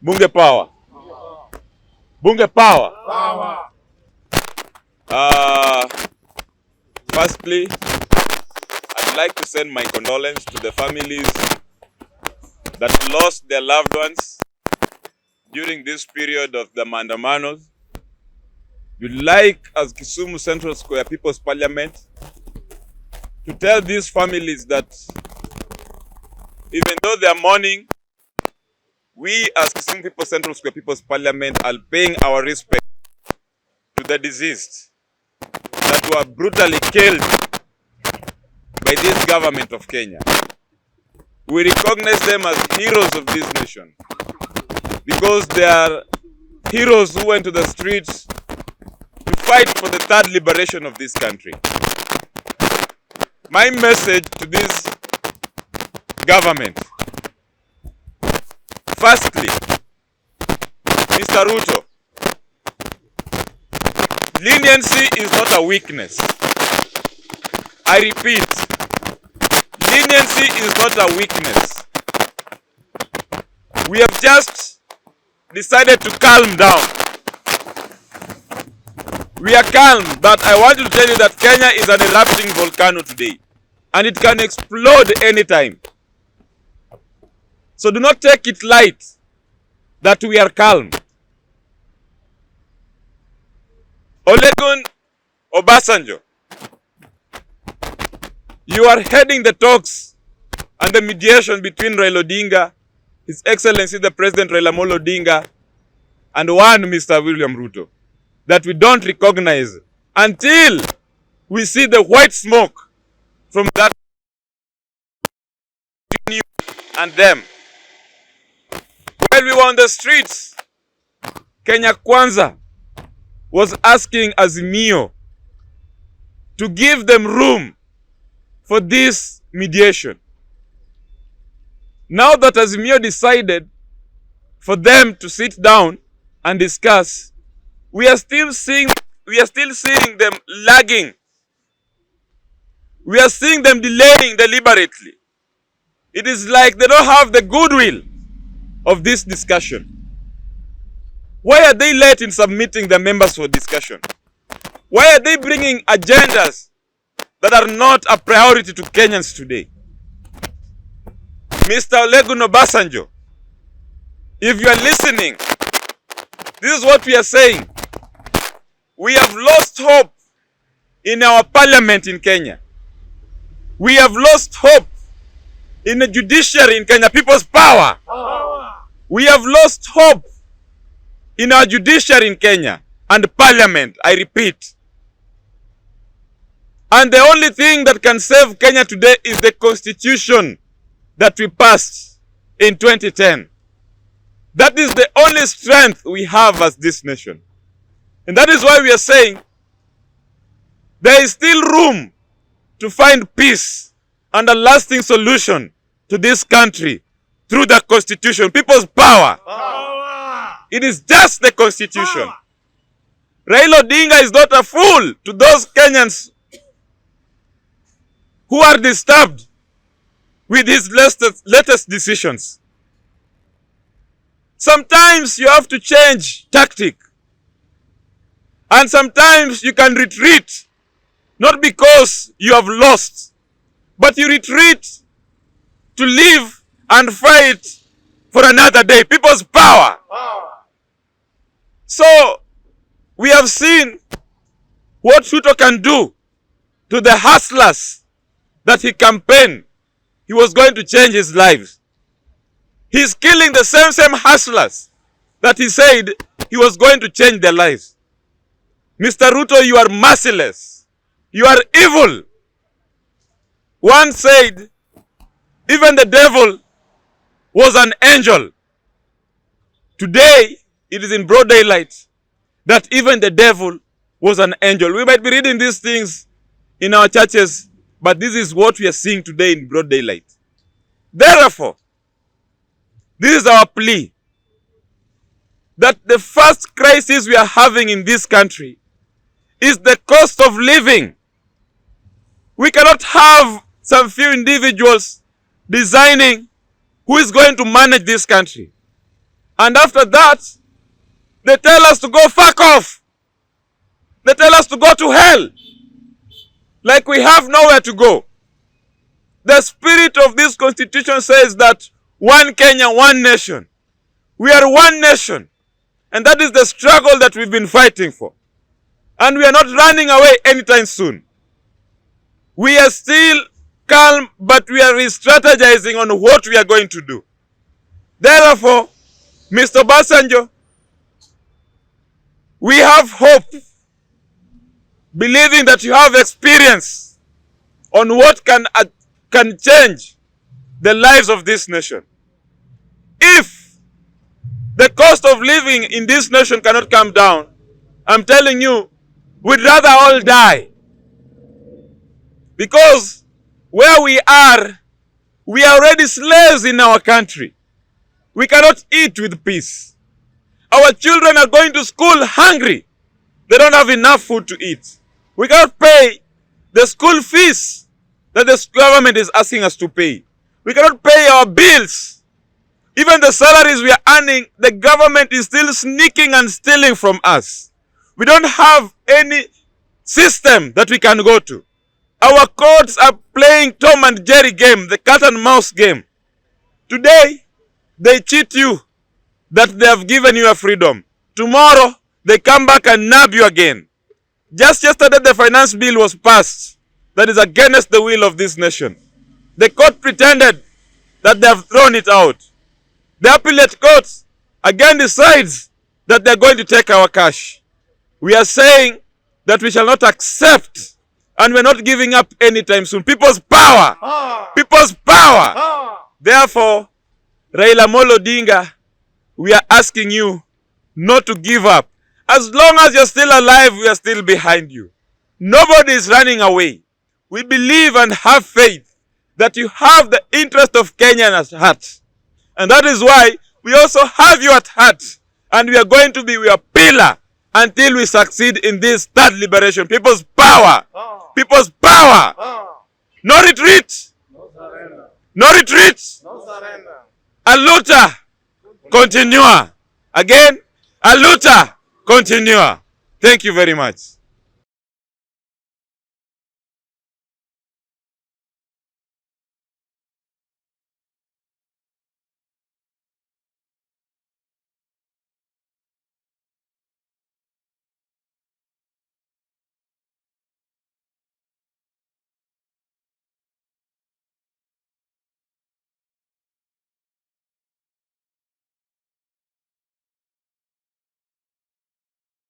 Bunge power. Bunge power. Firstly, I'd like to send my condolences to the families that lost their loved ones during this period of the maandamanos. We'd like, as Kisumu Central Square People's Parliament, to tell these families that even though they are mourning, we as Kisumu People's Central Square People's Parliament are paying our respect to the deceased that were brutally killed by this government of Kenya. We recognize them as heroes of this nation because they are heroes who went to the streets to fight for the third liberation of this country. My message to this government, firstly, Mr. Ruto, leniency is not a weakness. I repeat, leniency is not a weakness. We have just decided to calm down. We are calm, but I want to tell you that Kenya is an erupting volcano today, and it can explode anytime. So do not take it light that we are calm. Olusegun Obasanjo, you are heading the talks and the mediation between Raila Odinga, His Excellency the President Raila Amolo Odinga, and one Mr. William Ruto, that we don't recognize until we see the white smoke from that between you and them. While we were on the streets, Kenya Kwanza was asking Azimio to give them room for this mediation. Now that Azimio decided for them to sit down and discuss, we are still seeing them lagging. We are seeing them delaying deliberately. It is like they don't have the goodwill of this discussion. Why are they late in submitting the members for discussion? Why are they bringing agendas that are not a priority to Kenyans today? Mr. Olusegun Obasanjo, if you are listening, this is what we are saying. We have lost hope in our parliament in Kenya. We have lost hope in the judiciary in Kenya, people's power. We have lost hope in our judiciary in Kenya and parliament, I repeat. And the only thing that can save Kenya today is the constitution that we passed in 2010. That is the only strength we have as this nation. And that is why we are saying there is still room to find peace and a lasting solution to this country through the constitution, people's power. It is just the constitution. Raila Odinga is not a fool to those Kenyans who are disturbed with his latest decisions. Sometimes you have to change tactic. And sometimes you can retreat, not because you have lost, but you retreat to live and fight for another day. People's power. So, we have seen what Ruto can do to the hustlers that he campaigned. He was going to change his lives. He's killing the same hustlers that he said he was going to change their lives. Mr. Ruto, you are merciless. You are evil. One said, even the devil was an angel. Today, it is in broad daylight that even the devil was an angel. We might be reading these things in our churches, but this is what we are seeing today in broad daylight. Therefore, this is our plea, that the first crisis we are having in this country is the cost of living. We cannot have some few individuals designing who is going to manage this country. And after that, they tell us to go fuck off. They tell us to go to hell. Like we have nowhere to go. The spirit of this constitution says that one Kenya, one nation. We are one nation. And that is the struggle that we've been fighting for. And we are not running away anytime soon. We are still calm, but we are re-strategizing on what we are going to do. Therefore, Mr. Basanjo, we have hope, believing that you have experience on what can change the lives of this nation. If the cost of living in this nation cannot come down, I'm telling you, we'd rather all die. Because where we are already slaves in our country. We cannot eat with peace. Our children are going to school hungry. They don't have enough food to eat. We cannot pay the school fees that the government is asking us to pay. We cannot pay our bills. Even the salaries we are earning, the government is still sneaking and stealing from us. We don't have any system that we can go to. Our courts are playing Tom and Jerry game, the cat and mouse game. Today, they cheat you that they have given you a freedom. Tomorrow, they come back and nab you again. Just yesterday, the finance bill was passed that is against the will of this nation. The court pretended that they have thrown it out. The appellate court again decides that they are going to take our cash. We are saying that we shall not accept, and we are not giving up anytime soon. People's power! People's power! Therefore, Raila Molo Odinga, we are asking you not to give up. As long as you're still alive, we are still behind you. Nobody is running away. We believe and have faith that you have the interest of Kenya at heart. And that is why we also have you at heart. And we are going to be your pillar until we succeed in this third liberation. People's power. People's power. No retreat. No surrender. No retreat. No surrender. A luta continua. Again, a luta continua. Thank you very much.